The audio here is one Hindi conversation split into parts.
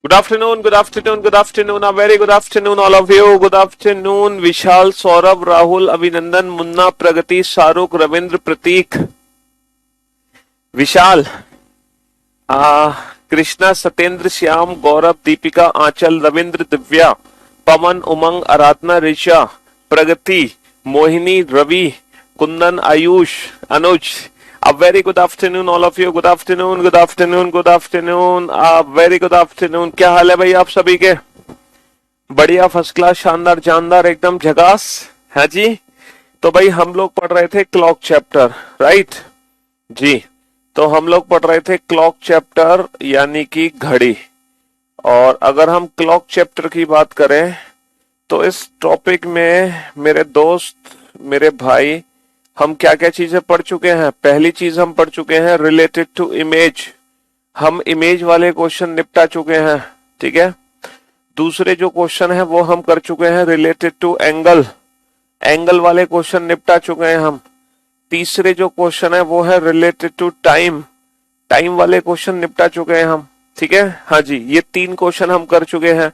Good afternoon, good afternoon, good afternoon, a very good afternoon, all of you. Good afternoon, विशाल, सौरभ, राहुल, अभिनंदन, मुन्ना, प्रगति, शाहरुख, रविंद्र, प्रतीक, विशाल, आ, कृष्णा, सत्येंद्र, श्याम, गौरव, दीपिका, आंचल, रविंद्र, दिव्या, पवन, उमंग, आराधना, ऋषा, प्रगति, मोहिनी, रवि, कुंदन, आयुष, अनुज. A very good afternoon, all of you. Good afternoon, good afternoon, good afternoon. A very good afternoon. क्या हाल है भाई आप सभी के? बढ़िया, फर्स्ट क्लास, शानदार, जानदार, एकदम झकास है जी. तो भाई हम लोग पढ़ रहे थे क्लॉक चैप्टर, राइट जी. तो हम लोग पढ़ रहे थे क्लॉक चैप्टर यानी कि घड़ी. और अगर हम क्लॉक चैप्टर की बात करें तो इस टॉपिक में मेरे दोस्त, मेरे भाई, हम क्या क्या चीजें पढ़ चुके हैं. पहली चीज हम पढ़ चुके हैं रिलेटेड टू इमेज. हम इमेज वाले क्वेश्चन निपटा चुके हैं, ठीक है. दूसरे जो क्वेश्चन है वो हम कर चुके हैं रिलेटेड टू एंगल. एंगल वाले क्वेश्चन निपटा चुके हैं हम. तीसरे जो क्वेश्चन है वो है रिलेटेड टू टाइम. टाइम वाले क्वेश्चन निपटा चुके हैं हम, ठीक है. हाँ जी, ये 3 क्वेश्चन हम कर चुके हैं.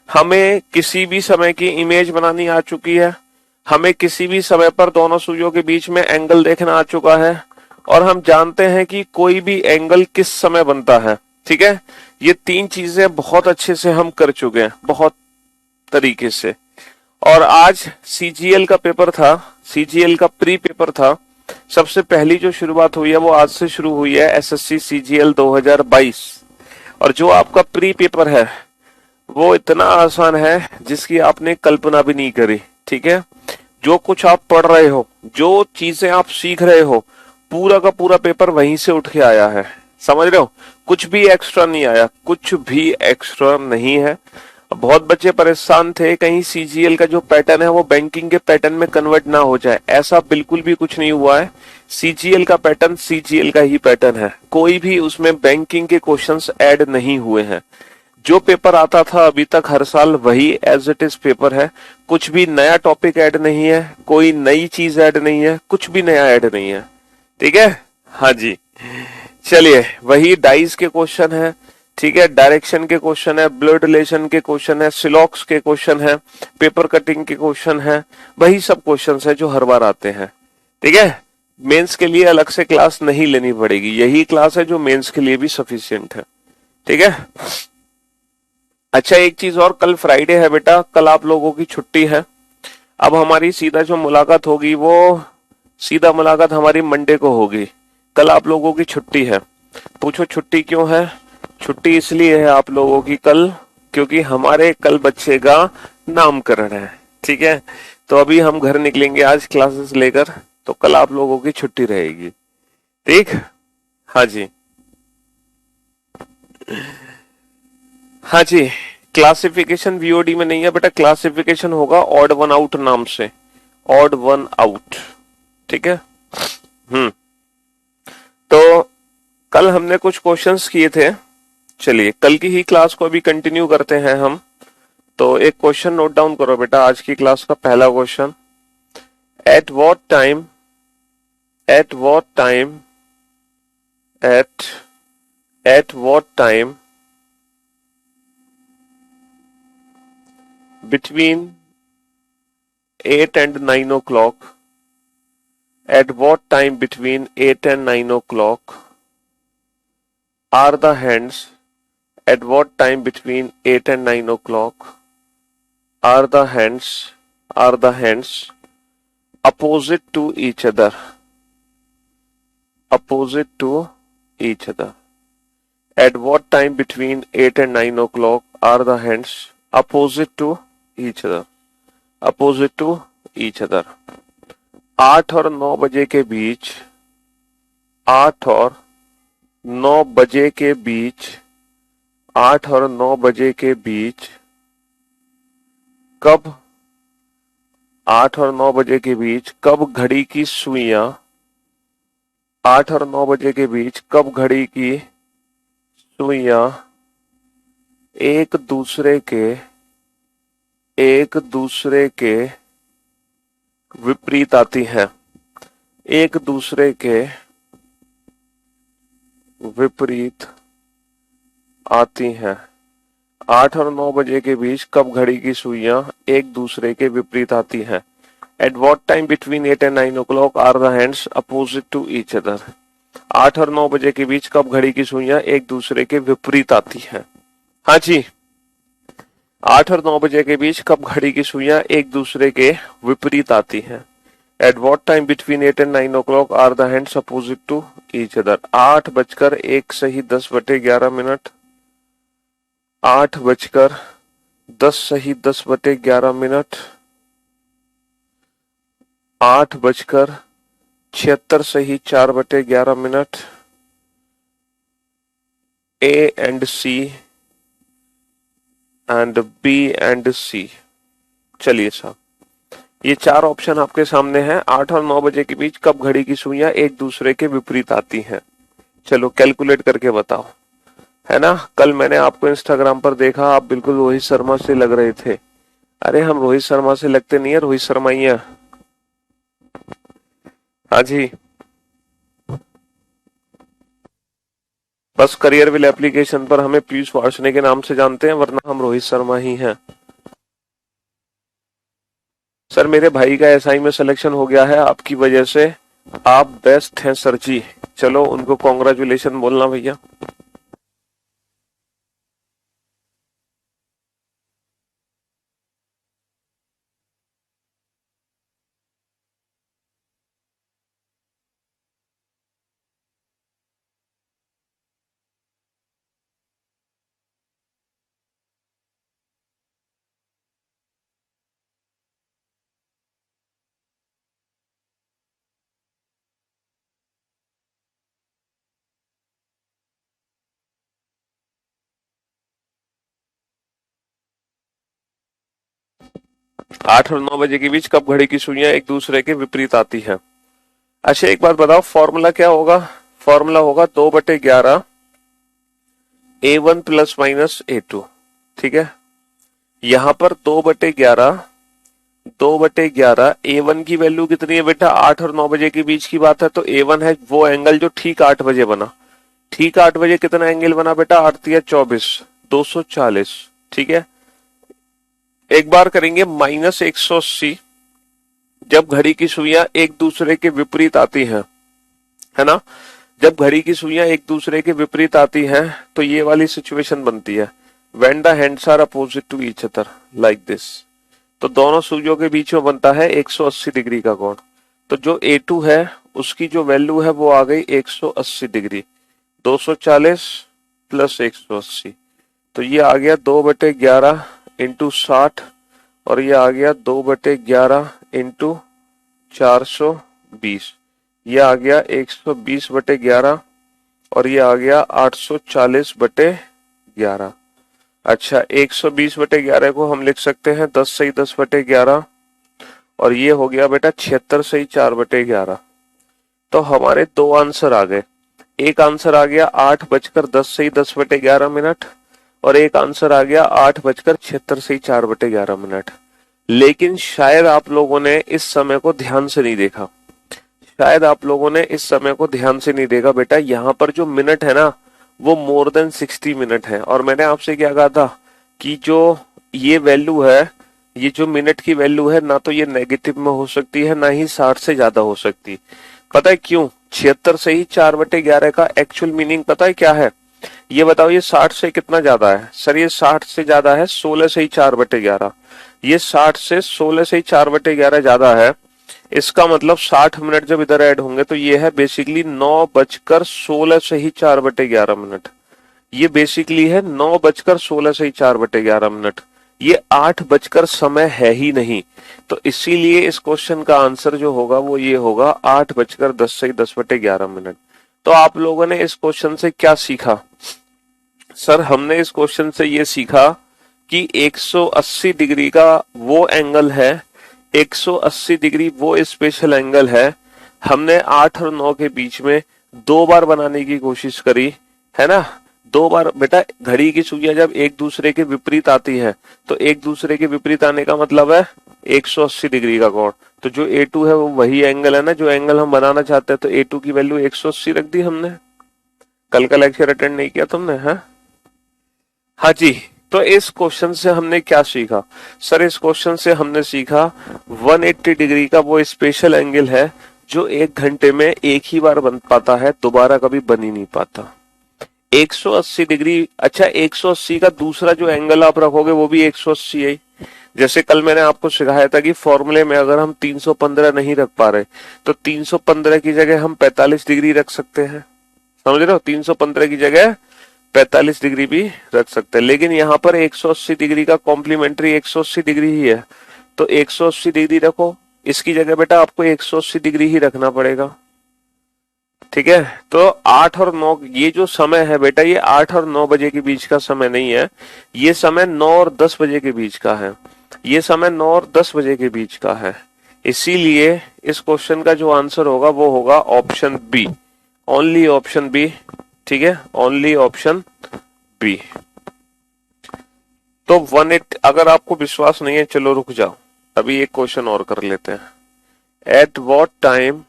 हमें किसी भी समय की इमेज बनानी आ चुकी है. हमें किसी भी समय पर दोनों सुइयों के बीच में एंगल देखना आ चुका है. और हम जानते हैं कि कोई भी एंगल किस समय बनता है, ठीक है. ये 3 चीजें बहुत अच्छे से हम कर चुके हैं, बहुत तरीके से. और आज सीजीएल का पेपर था, सीजीएल का प्री पेपर था. सबसे पहली जो शुरुआत हुई है वो आज से शुरू हुई है, एसएससी सीजीएल 2022. और जो आपका प्री पेपर है वो इतना आसान है जिसकी आपने कल्पना भी नहीं करी, ठीक है. जो कुछ आप पढ़ रहे हो, जो चीजें आप सीख रहे हो, पूरा का पूरा पेपर वहीं से उठ के आया है. समझ रहे हो, कुछ भी एक्स्ट्रा नहीं आया, कुछ भी एक्स्ट्रा नहीं है. बहुत बच्चे परेशान थे कहीं सीजीएल का जो पैटर्न है वो बैंकिंग के पैटर्न में कन्वर्ट ना हो जाए. ऐसा बिल्कुल भी कुछ नहीं हुआ है. सीजीएल का पैटर्न सीजीएल का ही पैटर्न है. कोई भी उसमें बैंकिंग के क्वेश्चंस ऐड नहीं हुए हैं. जो पेपर आता था अभी तक हर साल वही एज इट इज पेपर है. कुछ भी नया टॉपिक ऐड नहीं है, कोई नई चीज ऐड नहीं है, कुछ भी नया ऐड नहीं है, ठीक है. हाँ जी, चलिए, वही डाइस के क्वेश्चन है, ठीक है. डायरेक्शन के क्वेश्चन है, ब्लड रिलेशन के क्वेश्चन है, सिलॉक्स के क्वेश्चन है, पेपर कटिंग के क्वेश्चन है. वही सब क्वेश्चन है जो हर बार आते हैं, ठीक है. मेंस के लिए अलग से क्लास नहीं लेनी पड़ेगी, यही क्लास है जो मेंस के लिए भी सफिशिएंट है, ठीक है. अच्छा, एक चीज और, कल फ्राइडे है बेटा, कल आप लोगों की छुट्टी है. अब हमारी सीधा जो मुलाकात होगी वो सीधा मुलाकात हमारी मंडे को होगी. कल आप लोगों की छुट्टी है. पूछो छुट्टी क्यों है? छुट्टी इसलिए है आप लोगों की कल क्योंकि हमारे कल बच्चे का नामकरण है, ठीक है. तो अभी हम घर निकलेंगे आज क्लासेस लेकर, तो कल आप लोगों की छुट्टी रहेगी, ठीक. हाँ जी, हाँ जी. क्लासिफिकेशन वीओडी में नहीं है बेटा, क्लासिफिकेशन होगा ऑड वन आउट नाम से, ऑड वन आउट, ठीक है. हम्म. तो कल हमने कुछ क्वेश्चंस किए थे. चलिए कल की ही क्लास को अभी कंटिन्यू करते हैं हम. तो एक क्वेश्चन नोट डाउन करो बेटा, आज की क्लास का पहला question. At what time at what time at at what time between 8 and 9 o'clock, at what time between 8 and 9 o'clock are the hands, at what time between 8 and 9 o'clock are the hands opposite to each other, opposite to each other. At what time between 8 and 9 o'clock are the hands opposite to each other, opposite to each other. 8 और 9 बजे के बीच, 8 और 9 बजे के बीच, 8 और 9 बजे के बीच कब, 8 और 9 बजे के बीच कब घड़ी की सुइयां, 8 और 9 बजे के बीच कब घड़ी की सुइयां एक दूसरे के विपरीत आती हैं, एक दूसरे के विपरीत आती हैं. 8 और 9 बजे के बीच कब घड़ी की सुइयां एक दूसरे के विपरीत आती हैं? At what time between 8 and 9 o'clock are the hands opposite to each other? 8 और 9 बजे के बीच कब घड़ी की सुइयां एक दूसरे के विपरीत आती हैं? हाँ जी, 8 और 9 बजे के बीच कब घड़ी की सुइयां एक दूसरे के विपरीत आती हैं? At what time between 8 and 9 o'clock are the hands opposite to each other? 8 बजकर 1 सही 10/11 मिनट, 8 बजकर 10 सही 10/11 मिनट, 8 बजकर 76 सही 4/11 minute. A and C and B and C। चलिए साहब, ये 4 ऑप्शन आपके सामने हैं। 8 और 9 बजे के बीच कब घड़ी की सुइयां एक दूसरे के विपरीत आती हैं? चलो कैलकुलेट करके बताओ, है ना। कल मैंने आपको इंस्टाग्राम पर देखा, आप बिल्कुल रोहित शर्मा से लग रहे थे। अरे हम रोहित शर्मा से लगते नहीं है, रोहित शर्मा ही है। हाँ जी, बस करियर विल एप्लीकेशन पर हमें पीयूष वार्ष्णेय के नाम से जानते हैं, वरना हम रोहित शर्मा ही हैं। सर मेरे भाई का एसआई में सिलेक्शन हो गया है आपकी वजह से, आप बेस्ट हैं सर जी। चलो उनको कॉन्ग्रेचुलेशन बोलना भैया। आठ और 9 बजे के बीच कब घड़ी की सुइयां एक दूसरे के विपरीत आती हैं? अच्छा एक बात बताओ, फॉर्मूला क्या होगा? फॉर्मूला होगा 2/11 A1 प्लस माइनस A2। ठीक है, यहां पर 2/11 A1 की वैल्यू कितनी है बेटा? 8 और 9 बजे के बीच की बात है, तो A1 है वो एंगल जो ठीक 8 बजे बना। ठीक 8 बजे कितना एंगल बना बेटा? 8 तिया 24, 240। ठीक है, एक बार करेंगे -180 जब घड़ी की सुइयां एक दूसरे के विपरीत आती हैं, है ना। जब घड़ी की सुइयां एक दूसरे के विपरीत आती हैं तो ये वाली सिचुएशन बनती है, when the hands are opposite to each other like this. तो दोनों सुइयों के बीच में बनता है 180 डिग्री का कोण। तो जो A2 है उसकी जो वैल्यू है वो आ गई 180 डिग्री। 240 प्लस 180, तो ये आ गया 2/11 इंटू 60, और ये आ गया 2/11 इंटू 420। ये आ गया 120/11, और ये आ गया 840/11। अच्छा 120/11 को हम लिख सकते हैं 10 सही 10/11, और ये हो गया बेटा 76 सही 4/11। तो हमारे दो आंसर आ गए। एक आंसर आ गया 8 बजकर 10 सही 10/11 मिनट, और एक आंसर आ गया 8 बजकर 76 सही 4/11 मिनट। लेकिन शायद आप लोगों ने इस समय को ध्यान से नहीं देखा, शायद आप लोगों ने इस समय को ध्यान से नहीं देखा बेटा। यहाँ पर जो मिनट है ना वो मोर देन 60 मिनट है, और मैंने आपसे क्या कहा था कि जो ये वैल्यू है, ये जो मिनट की वैल्यू है ना, तो ये नेगेटिव में हो सकती है ना ही 60 से ज्यादा हो सकती। पता है क्यों? 76 से ही 4/11 का एक्चुअल मीनिंग पता है क्या है? ये बताओ, ये 60 से कितना ज्यादा है? सर ये 60 से ज्यादा है 16 से ही 4/11। ये 60 से 16 से ही 4/11 ज्यादा है। इसका मतलब 60 मिनट जब इधर ऐड होंगे तो ये है बेसिकली 9 बजकर 16 से ही 4/11 मिनट। ये बेसिकली है 9 बजकर 16 से ही 4/11 मिनट। ये 8 बजकर समय है ही नहीं। तो इसीलिए इस क्वेश्चन का आंसर जो होगा वो ये होगा 8 बजकर 10 से ही 10/11 मिनट। तो आप लोगों ने इस क्वेश्चन से क्या सीखा? सर हमने इस क्वेश्चन से ये सीखा कि 180 डिग्री का वो एंगल है, 180 डिग्री वो स्पेशल एंगल है। हमने 8 और 9 के बीच में 2 बार बनाने की कोशिश करी, है ना। 2 बार बेटा, घड़ी की सुइयां जब एक दूसरे के विपरीत आती है तो एक दूसरे के विपरीत आने का मतलब है 180 डिग्री का कोण। तो जो A2 है वो वही एंगल है ना जो एंगल हम बनाना चाहते हैं। तो A2 की वैल्यू 180 रख दी हमने। कल का लेक्चर अटेंड नहीं किया तुमने? हाँ जी, तो इस क्वेश्चन से हमने क्या सीखा? सर इस क्वेश्चन से हमने सीखा 180 डिग्री का वो स्पेशल एंगल है जो 1 घंटे में एक ही बार बन पाता है, दोबारा कभी बन ही नहीं पाता। 180 डिग्री, अच्छा 180 का दूसरा जो एंगल आप रखोगे वो भी 180 है। जैसे कल मैंने आपको सिखाया था कि फॉर्मूले में अगर हम 315 नहीं रख पा रहे तो 315 की जगह हम 45 डिग्री रख सकते हैं, समझ रहे हो? 315 की जगह 45 डिग्री भी रख सकते हैं, लेकिन यहाँ पर 180 डिग्री का कॉम्प्लीमेंट्री 180 डिग्री ही है, तो 180 डिग्री रखो। इसकी जगह बेटा आपको 180 डिग्री ही रखना पड़ेगा, ठीक है? तो 8 और 9 ये जो समय है बेटा, ये 8 और 9 बजे के बीच का समय नहीं है, ये समय 9 और 10 बजे के बीच का है। ये समय 9 और 10 बजे के बीच का है, इसीलिए इस क्वेश्चन का जो आंसर होगा वो होगा option B, only option B, ठीक है? Only option B. तो 180, अगर आपको विश्वास नहीं है चलो रुक जाओ, अभी एक क्वेश्चन और कर लेते हैं। Eight what time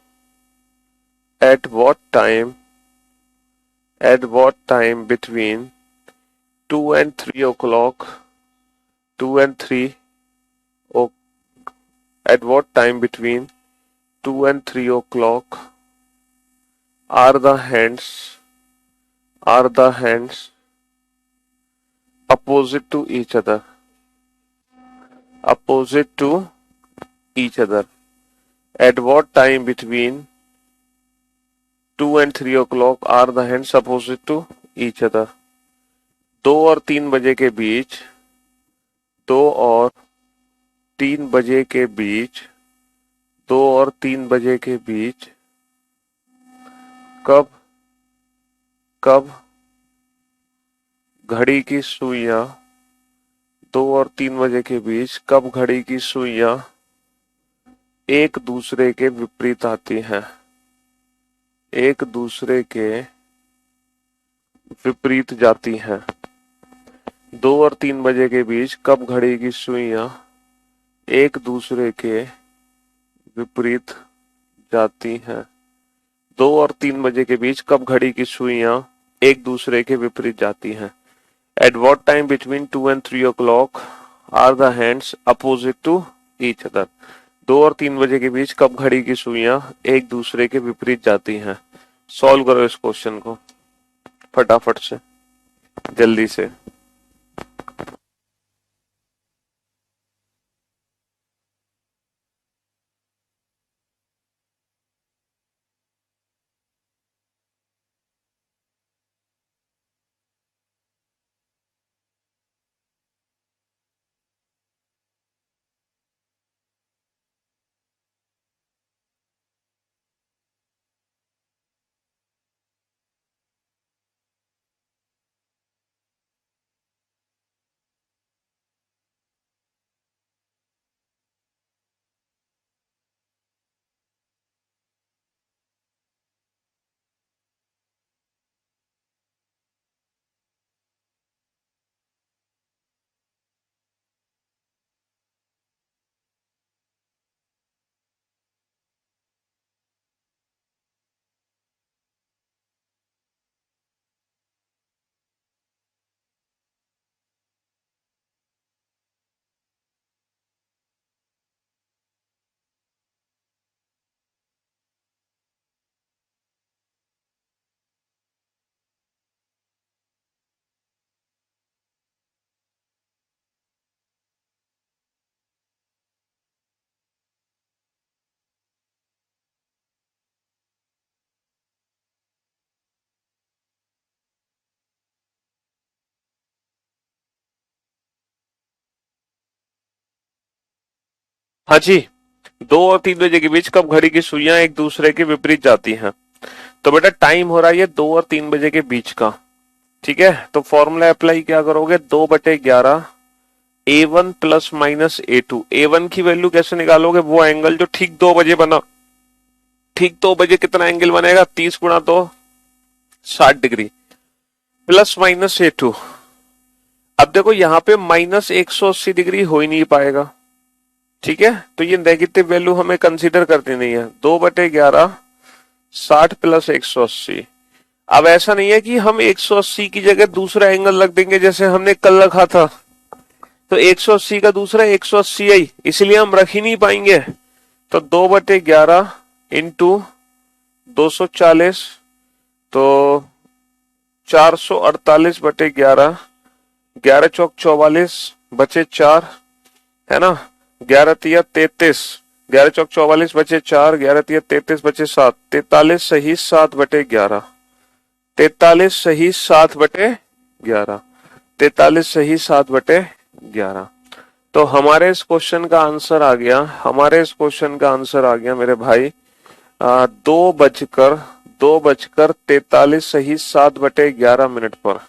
between 2 and 3 o'clock, 2 and 3 at what time between 2 and 3 o'clock are the hands opposite to each other, at what time between 2 and 3 o'clock are the hands opposite to each other? 2 और 3 बजे के बीच, 2 और 3 बजे के बीच, 2 और 3 बजे के बीच कब घड़ी की सुइयां, 2 और 3 बजे के बीच कब घड़ी की सुइयां एक दूसरे के विपरीत आती हैं, एक दूसरे के विपरीत जाती हैं। 2 और 3 बजे के बीच कब घड़ी की सुइयां एक दूसरे के विपरीत जाती हैं। 2 और 3 बजे के बीच कब घड़ी की सुइयां एक दूसरे के विपरीत जाती हैं। At what time between 2 and 3 o'clock are the hands opposite to each other? 2 और 3 बजे के बीच कब घड़ी की सुइयां एक दूसरे के विपरीत जाती हैं। सॉल्व करो इस क्वेश्चन को फटाफट से, जल्दी से। हाँ जी, 2 और 3 बजे के बीच कब घड़ी की सुइयां एक दूसरे के विपरीत जाती हैं। तो बेटा टाइम हो रहा है ये 2 और 3 बजे के बीच का, ठीक है? तो फॉर्मूला अप्लाई क्या करोगे, 2/11 A1 plus minus A2। A1 की वैल्यू कैसे निकालोगे, वो एंगल जो ठीक 2 बजे बना, ठीक 2 बजे कितना एंगल बनेगा, 30 गुणा 2 60 डिग्री, प्लस माइनस A2। अब देखो यहाँ पे माइनस 180 डिग्री हो ही नहीं पाएगा, ठीक है? तो ये नेगेटिव वैल्यू हमें कंसीडर करती नहीं है। 2/11 60 प्लस 180। अब ऐसा नहीं है कि हम 180 की जगह दूसरा एंगल रख देंगे जैसे हमने कल रखा था, तो 180 का दूसरा 180 आई, इसलिए हम रख ही नहीं पाएंगे। तो 2/11 इंटू 240, तो 448/11, 11 चौक 44 बचे 4, है ना, 11 तिया 33, 11 चौक 44 बचे 4, 11 तिया 33 बचे 7, 43 सही 7/11, 43 सही 7/11, 43 सही 7/11। तो हमारे इस क्वेश्चन का आंसर आ गया, हमारे इस क्वेश्चन का आंसर आ गया मेरे भाई 2:43 सही 7/11 पर,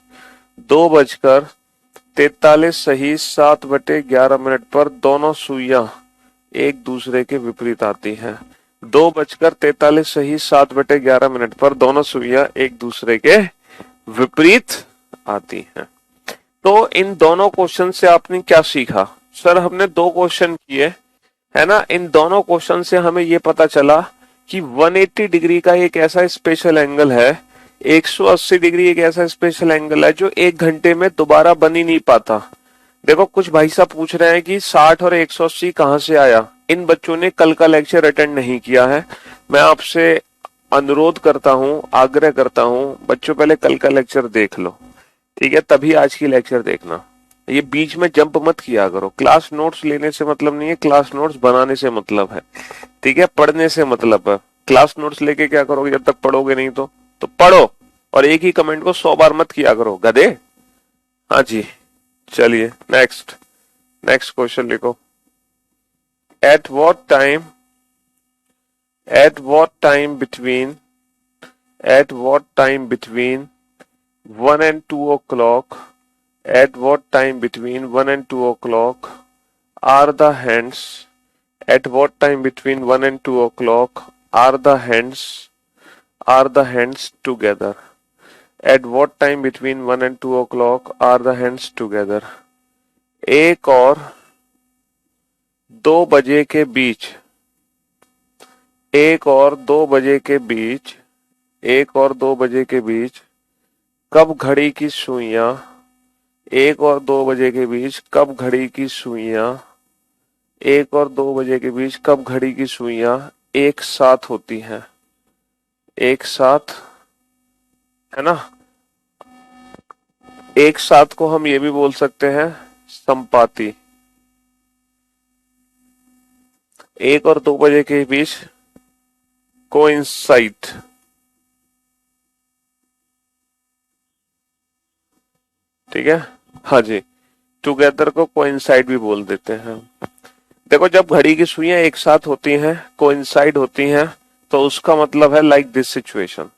2:43 सही 7/11 पर दोनों सुइयां एक दूसरे के विपरीत आती हैं। 2:43 सही 7/11 पर दोनों सुइयां एक दूसरे के विपरीत आती हैं। तो इन दोनों क्वेश्चन से आपने क्या सीखा? सर हमने 2 क्वेश्चन किए, है ना, इन दोनों क्वेश्चन से हमें ये पता चला कि 180 डिग्री का एक ऐसा स्पेशल एंगल है, 180 डिग्री एक ऐसा स्पेशल एंगल है जो 1 घंटे में दोबारा बन ही नहीं पाता। देखो कुछ भाई साहब पूछ रहे हैं कि 60 और 180 कहां से आया। इन बच्चों ने कल का लेक्चर अटेंड नहीं किया है। मैं आपसे अनुरोध करता हूं, आग्रह करता हूं, बच्चों पहले कल का लेक्चर देख लो, ठीक है, तभी आज की लेक्चर देखना। ये बीच में जंप मत किया करो। क्लास नोट्स लेने से मतलब नहीं है, क्लास नोट्स बनाने से मतलब है, ठीक है, पढ़ने से मतलब है। क्लास नोट्स लेके क्या करोगे जब तक पढ़ोगे नहीं? तो पढ़ो और एक ही कमेंट को 100 बार मत किया करो गधे। हाँ जी, चलिए नेक्स्ट क्वेश्चन लिखो। Eight what time between 1 and 2 o'clock, at what time between 1 and 2 o'clock are the hands, at what time between 1 and 2 o'clock are the hands together, at what time between 1 and 2 o'clock are the hands together? 1 और 2 बजे के बीच, 1 और 2 बजे के बीच, 1 और 2 बजे के बीच कब घड़ी की सुइयां, 1 और 2 बजे के बीच कब घड़ी की सुइयां, 1 और 2 बजे के बीच कब घड़ी की सुइयां एक साथ होती हैं? एक साथ, है ना, एक साथ को हम ये भी बोल सकते हैं संपाती। 1 और 2 बजे के बीच कोइंसाइड, ठीक है, हाँ जी, टुगेदर को कोइंसाइड भी बोल देते हैं। देखो जब घड़ी की सुइयां एक साथ होती हैं, कोइंसाइड होती हैं, तो उसका मतलब है लाइक दिस सिचुएशन,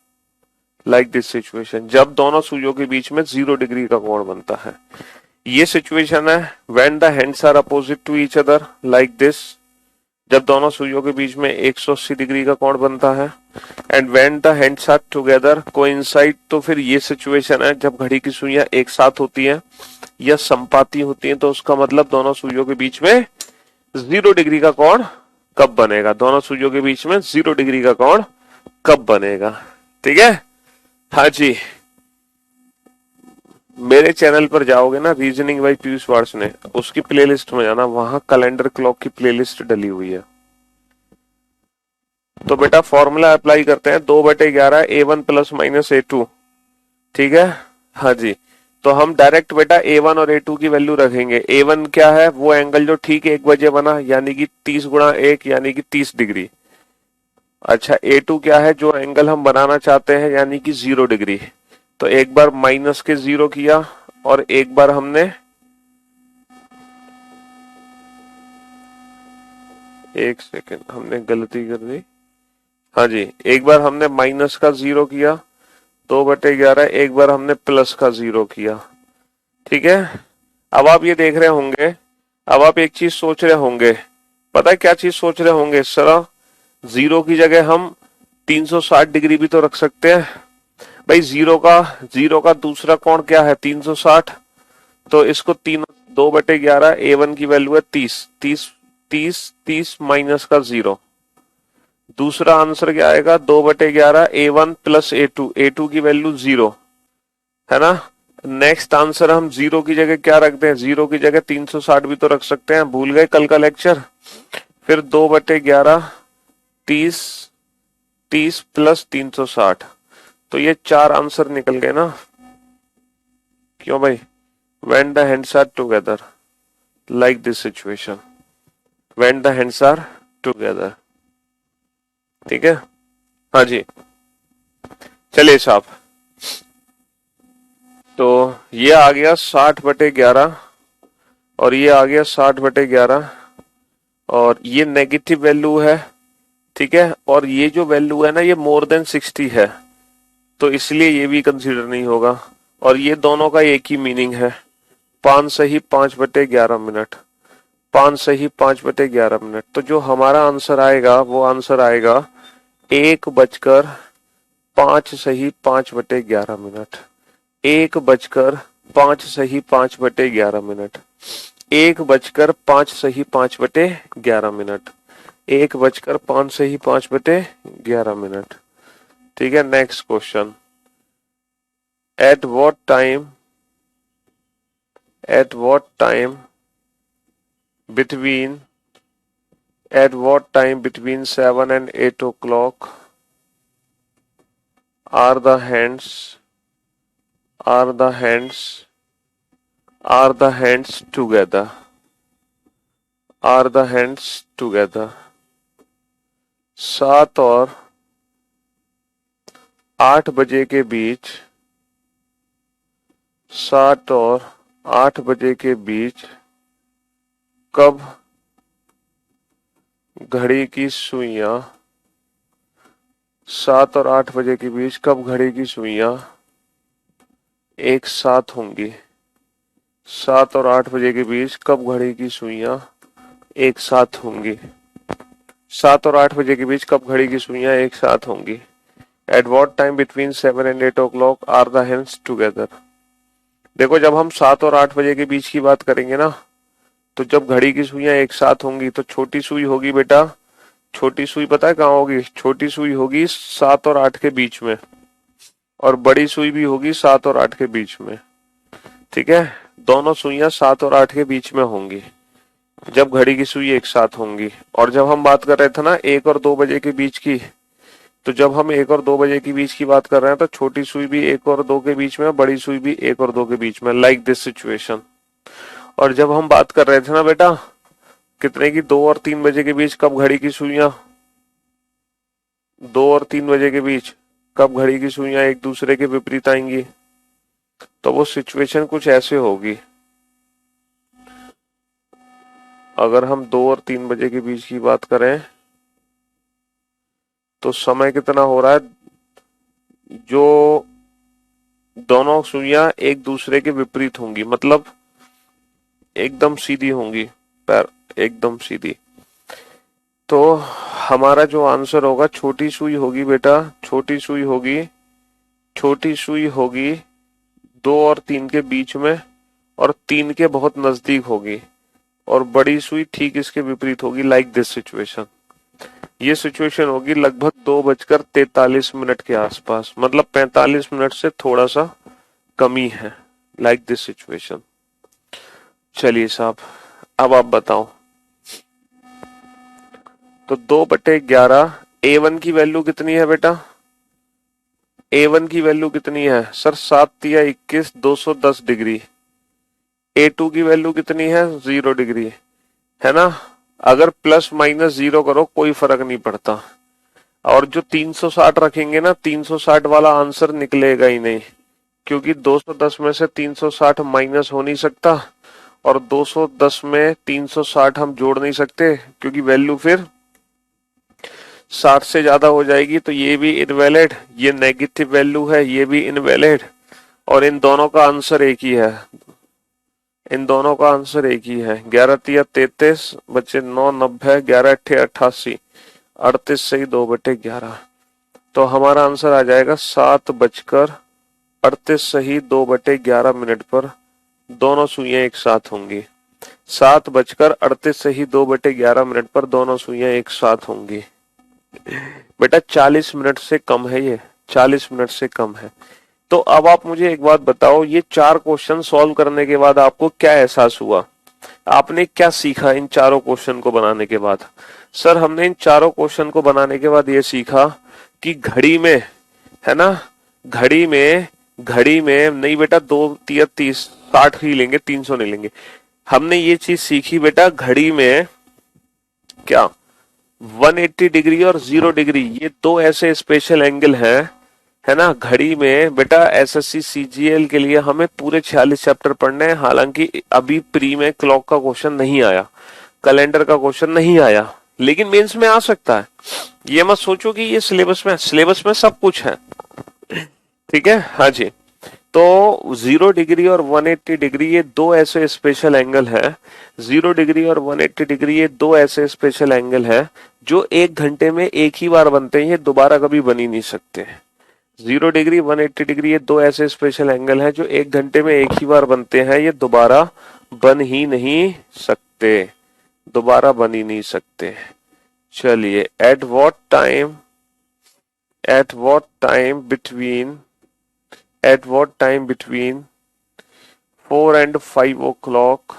जब दोनों सुइयों के बीच में 0 डिग्री का कोण बनता है। ये सिचुएशन है when the hands are opposite to each other like this, जब दोनों सुइयों के बीच में 180 डिग्री का कोण बनता है। And when the hands are together coincide, तो फिर ये सिचुएशन है जब घड़ी की सुइयां एक साथ होती हैं या संपाती होती हैं, तो उसका मतलब दोनों सुइयों के बीच में 0 डिग्री का कोण कब बनेगा, दोनों सुइयों के बीच में 0 डिग्री का कोण कब बनेगा, ठीक है। हाँ जी, मेरे चैनल पर जाओगे ना, रीजनिंग बाय पीयूष वार्ष्णेय, उसकी प्लेलिस्ट में जाना, वहां कैलेंडर क्लॉक की प्लेलिस्ट डली हुई है। तो बेटा फॉर्मूला अप्लाई करते हैं, 2/11 A1 प्लस माइनस A2, ठीक है। हाँ जी, तो हम डायरेक्ट बेटा A1 और A2 की वैल्यू रखेंगे। A1 क्या है? वो एंगल जो ठीक 1 बजे बना, यानी कि 30 गुणा 1 यानी कि 30 डिग्री। अच्छा, A2 क्या है? जो एंगल हम बनाना चाहते हैं यानी कि 0 डिग्री। तो एक बार माइनस के 0 किया और एक बार हमने एक सेकेंड, हमने गलती कर दी। हाँ जी, एक बार हमने माइनस का 0 किया 2/11, एक बार हमने प्लस का 0 किया, ठीक है। अब आप ये देख रहे होंगे, अब आप एक चीज सोच रहे होंगे, पता है क्या चीज सोच रहे होंगे? सर 0 की जगह हम 360 डिग्री भी तो रख सकते हैं। भाई 0 का दूसरा कोण क्या है? 360। तो इसको 2/11 A1 की वैल्यू है 30 माइनस का 0, दूसरा आंसर क्या आएगा, 2/11 A1 प्लस A2, A2 की वैल्यू 0 है ना। नेक्स्ट आंसर हम 0 की जगह क्या रखते हैं, 0 की जगह 360 भी तो रख सकते हैं, भूल गए कल का लेक्चर। फिर 2/11 30, 30 प्लस 360, तो ये 4 आंसर निकल गए ना। क्यों भाई, when the hands are together like this situation, when the hands are together, ठीक है। हाँ जी, चलिए साहब, तो ये आ गया 60/11 और ये आ गया 60/11 और ये नेगेटिव वैल्यू है, ठीक है। और ये जो वैल्यू है ना, ये मोर देन 60 है, तो इसलिए ये भी कंसीडर नहीं होगा। और ये दोनों का एक ही मीनिंग है, 5 सही 5/11 मिनट, 5 सही 5/11 मिनट। तो जो हमारा आंसर आएगा वो आंसर आएगा 1:05 सही 5/11 मिनट, 1:05 सही 5/11 मिनट, 1:05 सही 5/11 मिनट, 1:05 सही 5/11 मिनट, ठीक है। Next question, at what time between at what time between 7 and 8 o'clock are the hands together, are the hands together? 7 और 8 बजे के बीच, 7 और 8 बजे के बीच कब घड़ी की सुइयां, 7 और 8 बजे के बीच कब घड़ी की सुइयां एक साथ होंगी, 7 और 8 बजे के बीच कब घड़ी की सुइयां एक साथ होंगी, 7 और 8 बजे के बीच कब घड़ी की सुइयां एक साथ होंगी। At what time between 7 and 8 o'clock are the hands together. देखो, जब हम 7 और 8 बजे के बीच की बात करेंगे ना, तो जब घड़ी की सुइयां एक साथ होंगी तो छोटी सुई होगी बेटा, छोटी सुई पता है कहाँ होगी, छोटी सुई होगी 7 और 8 के बीच में, और बड़ी सुई भी होगी 7 और 8 के बीच में, ठीक है। दोनों सुइयां 7 और 8 के बीच में होंगी जब घड़ी की सुई एक साथ होंगी। और जब हम बात कर रहे थे ना 1 और 2 बजे के बीच की, तो जब हम 1 और 2 बजे के बीच की बात कर रहे हैं तो छोटी सुई भी 1 और 2 के बीच में, बड़ी सुई भी 1 और 2 के बीच में, लाइक दिस सिचुएशन। और जब हम बात कर रहे थे ना बेटा कितने की, 2 और 3 बजे के बीच कब घड़ी की सुइयां, 2 और 3 बजे के बीच कब घड़ी की सुइयां एक दूसरे के विपरीत आएंगी, तो वो सिचुएशन कुछ ऐसे होगी। अगर हम 2 और 3 बजे के बीच की बात करें तो समय कितना हो रहा है, जो दोनों सुइयां एक दूसरे के विपरीत होंगी, मतलब एकदम सीधी होंगी, पैर एकदम सीधी। तो हमारा जो आंसर होगा, छोटी सुई होगी बेटा, छोटी सुई होगी 2 और 3 के बीच में और 3 के बहुत नजदीक होगी, और बड़ी सुई ठीक इसके विपरीत होगी, लाइक दिस सिचुएशन। ये सिचुएशन होगी लगभग 2:43 के आसपास, मतलब 45 मिनट से थोड़ा सा कमी है, लाइक दिस सिचुएशन। चलिए साहब, अब आप बताओ, तो 2/11 A1 की वैल्यू कितनी है बेटा, A1 की वैल्यू कितनी है सर, 7 या 21 210 डिग्री। A2 की वैल्यू कितनी है, 0 डिग्री, है ना। अगर प्लस माइनस 0 करो कोई फर्क नहीं पड़ता। और जो 360 रखेंगे ना, 360 वाला आंसर निकलेगा ही नहीं, क्योंकि 210 में से 360 माइनस हो नहीं सकता, और 210 में 360 हम जोड़ नहीं सकते, क्योंकि वैल्यू फिर 60 से ज्यादा हो जाएगी। तो ये भी इनवैलिड, ये नेगेटिव वैल्यू है, ये भी इनवैलिड, और इन दोनों का आंसर एक ही है, इन दोनों का आंसर एक ही है। 11 तिया 33 बच्चे 9 90, 11 अट्ठे 88, 38 सही 2/11। तो हमारा आंसर आ जाएगा 7:38 सही 2/11 मिनट पर दोनों सुइयां एक साथ होंगी, 7:38 सही 2/11 मिनट पर दोनों सुइयां एक साथ होंगी। बेटा 40 मिनट से कम है, ये 40 मिनट से कम है। तो अब आप मुझे एक बात बताओ, ये 4 क्वेश्चन सॉल्व करने के बाद आपको क्या एहसास हुआ? आपने क्या सीखा इन चारों क्वेश्चन को बनाने के बाद? सर हमने इन चारों क्वेश्चन को बनाने के बाद ये सीखा कि घड़ी में, है ना, घड़ी में नहीं बेटा, 2 3 30 60 ही लेंगे, 300 नहीं लेंगे। हमने ये चीज सीखी बेटा, घड़ी में क्या 180 डिग्री और 0 डिग्री ये दो ऐसे स्पेशल एंगल हैं, है ना। घड़ी में बेटा एसएससी सीजीएल के लिए हमें पूरे 46 चैप्टर पढ़ने हैं। हालांकि अभी प्री में क्लॉक का क्वेश्चन नहीं आया, कैलेंडर का क्वेश्चन नहीं आया, लेकिन मेंस में आ सकता है। ये मत सोचो कि ये सिलेबस में सब कुछ है, ठीक है। हाँ जी, तो 0 डिग्री और 180 डिग्री ये दो ऐसे स्पेशल एंगल है। 0 डिग्री और 180 डिग्री ये दो ऐसे स्पेशल एंगल है जो 1 घंटे में एक ही बार बनते हैं, ये दोबारा कभी बन ही नहीं सकते। 0 डिग्री 180 डिग्री ये दो ऐसे स्पेशल एंगल हैं जो 1 घंटे में एक ही बार बनते हैं, ये दोबारा बन ही नहीं सकते, दोबारा बन ही नहीं सकते। चलिए, eight what time between 4 and 5 o'clock,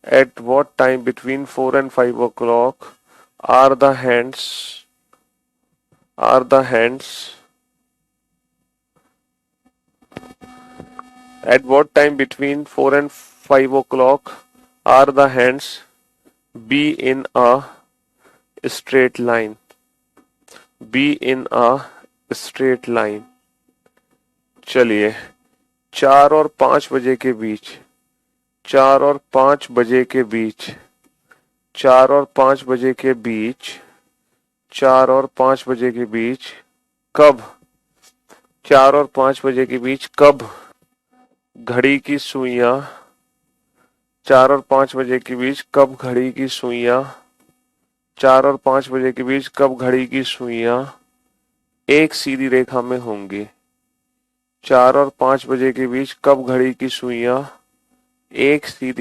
at what time between 4 and 5 o'clock are the hands at what time between 4 and 5 o'clock are the hands be in a straight line? चलिए, 4 और 5 बजे के बीच, 4 और 5 बजे के बीच, 4 और 5 बजे के बीच, 4 और 5 बजे के बीच कब, 4 और 5 बजे के बीच कब घड़ी की सुइयां, 4 और 5 बजे के बीच कब घड़ी की सुइयां, 4 और 5 बजे के बीच कब घड़ी की सुइयां एक सीधी रेखा में होंगी? 4 और 5 बजे के बीच कब घड़ी की सुइयां एक सीधी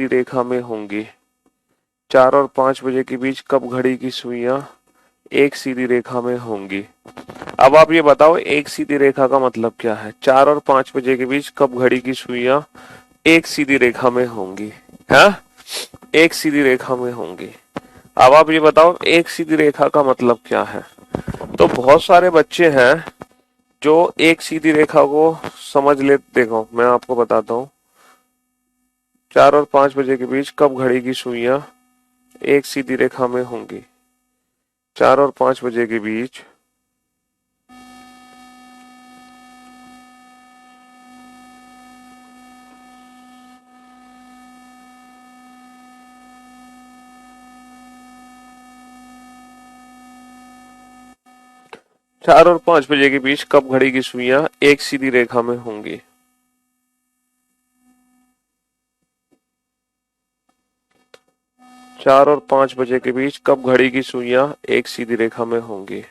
रेखा में होंगी? 4 और 5 बजे के बीच कब घड़ी की सुइयां एक सीधी रेखा में होंगी? अब आप ये बताओ, एक सीधी रेखा का मतलब क्या है? 4 और 5 बजे के बीच कब घड़ी की सुइयां एक सीधी रेखा में होंगी? हाँ, एक सीधी रेखा में होंगी। अब आप ये बताओ, एक सीधी रेखा का मतलब क्या है? तो बहुत सारे बच्चे हैं जो एक सीधी रेखा को समझ ले। देखो मैं आपको बताता हूँ, 4 और 5 बजे के बीच कब घड़ी की सुइयां एक सीधी रेखा में होंगी? 4 और 5 बजे के बीच चार और 5 बजे के बीच कब घड़ी की सुइयां एक सीधी रेखा में होंगी? 4 और 5 बजे के बीच कब घड़ी की सुइयां एक सीधी रेखा में होंगी?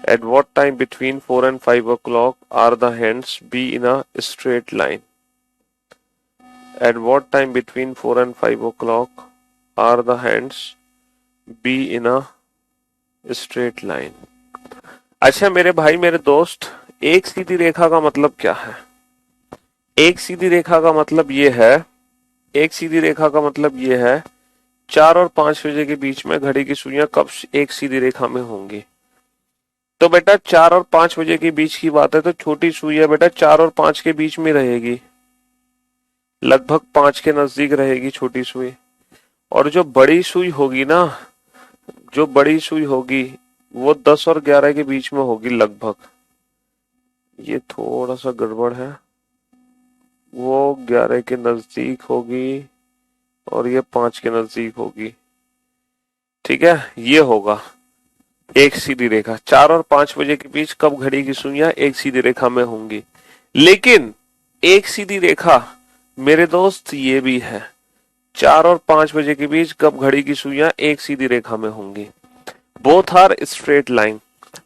At what time between 4 and 5 o'clock are the hands be in a straight line? At what time between 4 and 5 o'clock are the hands be in a straight line? अच्छा मेरे भाई मेरे दोस्त, एक सीधी रेखा का मतलब क्या है? एक सीधी रेखा का मतलब ये है, एक सीधी रेखा का मतलब ये है 4 और 5 बजे के बीच में घड़ी की सुइयां कब एक सीधी रेखा में होंगी? तो बेटा 4 और 5 बजे के बीच की बात है, तो छोटी सुइयां बेटा 4 और 5 के बीच में रहेगी, लगभग 5 के नजदीक रहेगी छोटी सुई। और जो बड़ी सुई होगी ना, जो बड़ी सुई होगी वो 10 और 11 के बीच में होगी लगभग। ये थोड़ा सा गड़बड़ है, वो 11 के नजदीक होगी और ये 5 के नजदीक होगी, ठीक है। ये होगा एक सीधी रेखा। 4 और 5 बजे के बीच कब घड़ी की सुइयां एक सीधी रेखा में होंगी। लेकिन एक सीधी रेखा मेरे दोस्त ये भी है, 4 और 5 बजे के बीच कब घड़ी की सुइयां एक सीधी रेखा में होंगी। बोथ आर स्ट्रेट लाइन,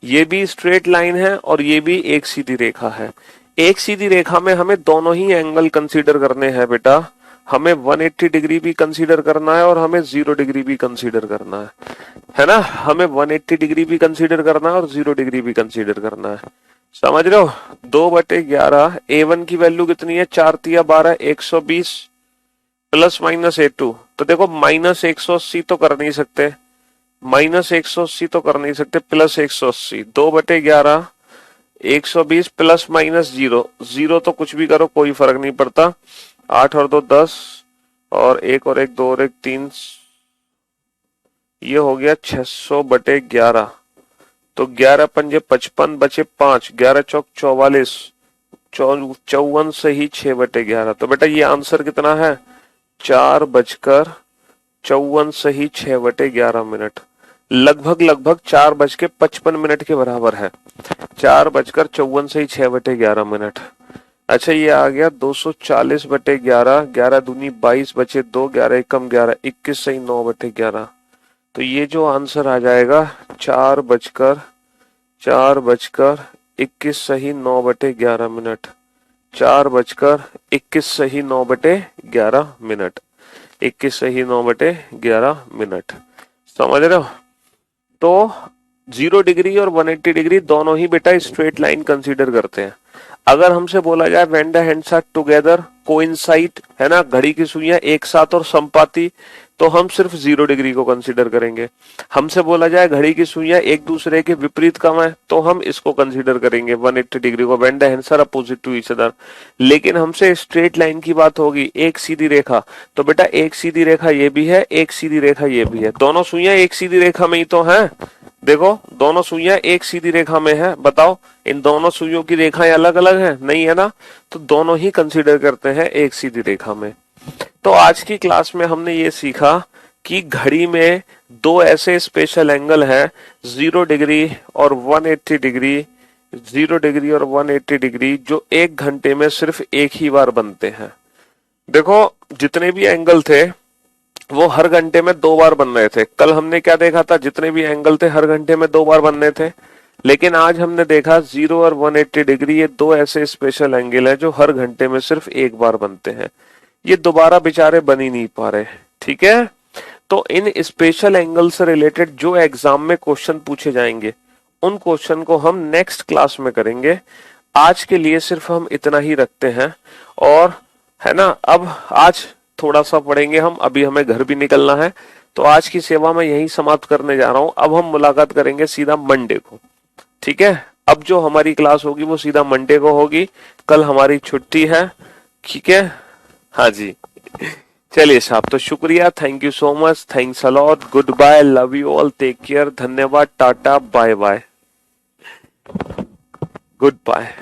ये भी स्ट्रेट लाइन है और ये भी एक सीधी रेखा है। एक सीधी रेखा में हमें दोनों ही एंगल कंसीडर करने हैं बेटा, हमें 180 डिग्री भी कंसीडर करना है और हमें 0 डिग्री भी कंसीडर करना है ना? हमें 180 डिग्री भी कंसीडर करना है और 0 डिग्री भी कंसीडर करना है। समझ रहे हो? 2/11 A1 की वैल्यू कितनी है? 4 तिया 12, 120 प्लस माइनस A2। तो देखो माइनस 180 तो कर नहीं सकते, माइनस 180 तो कर नहीं सकते, प्लस 180। 2/11 120 प्लस माइनस 0, 0 तो कुछ भी करो कोई फर्क नहीं पड़ता। 8 और 2 10 और 1 और 1 2 और 1 3, ये हो गया 600/11। तो 11 पंजे 55 बचे 5, 11 चौक 44, 54 से ही 6/11। तो बेटा ये आंसर कितना है? 4:54 से ही 6/11 लगभग लगभग 4:55 के बराबर है। 4:54 से ही 6/11। अच्छा ये आ गया 240/11, 11 दूनी 22 बचे 2, 11 एकम 11, 21 से ही 9/11। तो ये जो आंसर आ जाएगा 4:21 सही 9/11। 4:21 सही 9/11। 21 सही 9/11। समझ रहे हो? तो 0 डिग्री और 180 डिग्री दोनों ही बेटा स्ट्रेट लाइन कंसीडर करते हैं। अगर हमसे बोला जाए when the hands are together coincide, है ना, घड़ी की सुइयां एक साथ और संपाती, तो हम सिर्फ 0 डिग्री को कंसीडर करेंगे। हमसे बोला जाए घड़ी की सुइयां एक दूसरे के विपरीत कम है, तो हम इसको कंसीडर करेंगे 180 डिग्री को, when the hands are opposite to each other. लेकिन हमसे स्ट्रेट लाइन की बात होगी, एक सीधी रेखा, तो बेटा एक सीधी रेखा ये भी है, एक सीधी रेखा ये भी है, दोनों सुइयां एक सीधी रेखा में ही तो हैं। देखो दोनों सुइयां एक सीधी रेखा में है, बताओ इन दोनों सुइयों की रेखाएं अलग अलग हैं? नहीं है ना, तो दोनों ही कंसीडर करते हैं एक सीधी रेखा में। तो आज की क्लास में हमने ये सीखा कि घड़ी में दो ऐसे स्पेशल एंगल हैं, 0 डिग्री और 180 डिग्री, 0 डिग्री और 180 डिग्री, जो 1 घंटे में सिर्फ एक ही बार बनते हैं। देखो जितने भी एंगल थे वो हर घंटे में 2 बार बन रहे थे। कल हमने क्या देखा था? जितने भी एंगल थे हर घंटे में 2 बार बनने थे। लेकिन आज हमने देखा 0 और 180 डिग्री, ये दो ऐसे स्पेशल एंगल हैं जो हर घंटे में सिर्फ एक बार बनते हैं। ये दोबारा बेचारे बन ही नहीं पा रहे। ठीक है, तो इन स्पेशल एंगल से रिलेटेड जो एग्जाम में क्वेश्चन पूछे जाएंगे उन क्वेश्चन को हम नेक्स्ट क्लास में करेंगे। आज के लिए सिर्फ हम इतना ही रखते हैं, और है ना, अब आज थोड़ा सा पढ़ेंगे हम, अभी हमें घर भी निकलना है। तो आज की सेवा मैं यही समाप्त करने जा रहा हूं। अब हम मुलाकात करेंगे सीधा मंडे को। ठीक है, अब जो हमारी क्लास होगी वो सीधा मंडे को होगी। कल हमारी छुट्टी है। ठीक है, हाँ जी, चलिए साहब, तो शुक्रिया, thank you so much, thanks a lot, goodbye, love you all, take care, धन्यवाद, tata, bye bye, good bye.